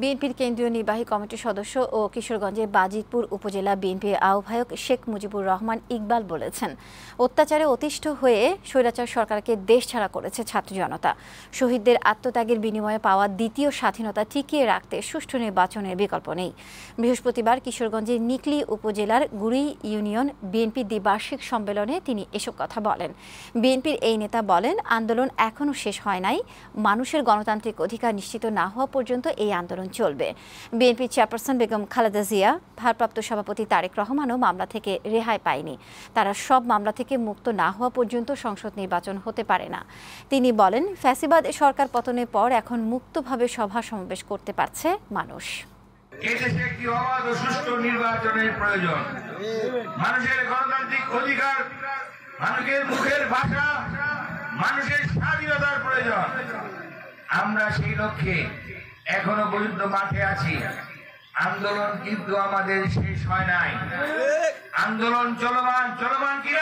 বিএনপির কেন্দ্রীয় নির্বাহী কমিটির সদস্য ও কিশোরগঞ্জের বাজিতপুর উপজেলা বিএনপির আহ্বায়ক শেখ মুজিবুর রহমান ইকবাল বলেছেন, অত্যাচারে অতিষ্ঠ হয়ে স্বৈরাচার সরকারকে দেশছাড়া করেছে ছাত্র জনতা। শহীদদের আত্মত্যাগের বিনিময়ে পাওয়া দ্বিতীয় স্বাধীনতা টিকিয়ে রাখতে সুষ্ঠু নির্বাচনের বিকল্প নেই। বৃহস্পতিবার কিশোরগঞ্জের নিকলী উপজেলার গুড়ি ইউনিয়ন বিএনপির দ্বিবার্ষিক সম্মেলনে তিনি এসব কথা বলেন। বিএনপির এই নেতা বলেন, আন্দোলন এখনও শেষ হয় নাই। মানুষের গণতান্ত্রিক অধিকার নিশ্চিত না হওয়া পর্যন্ত এই আন্দোলন চলবে। বিএনপি চেয়ারপারসন বেগম খালেদা জিয়া, ভারপ্রাপ্ত সভাপতি তারেক রহমানও মামলা থেকে রেহাই পায়নি। তারা সব মামলা থেকে মুক্ত না হওয়া পর্যন্ত সংসদ নির্বাচন হতে পারে না। তিনি বলেন, ফ্যাসিবাদ সরকার পতনের পর এখন মুক্তভাবে সভা সমাবেশ করতে পারছে মানুষ। এদেশে একটি অবাধ ও সুষ্ঠু নির্বাচনের প্রয়োজন। মানুষের গণতান্ত্রিক অধিকার, মানুষের মুখের ভাষা, মানুষের স্বাধীনতার প্রয়োজন। আমরা সেই লক্ষ্যে এখনো পর্যন্ত মাঠে আছি। আন্দোলন কিন্তু আমাদের শেষ হয় নাই। আন্দোলন চলমান কিনা?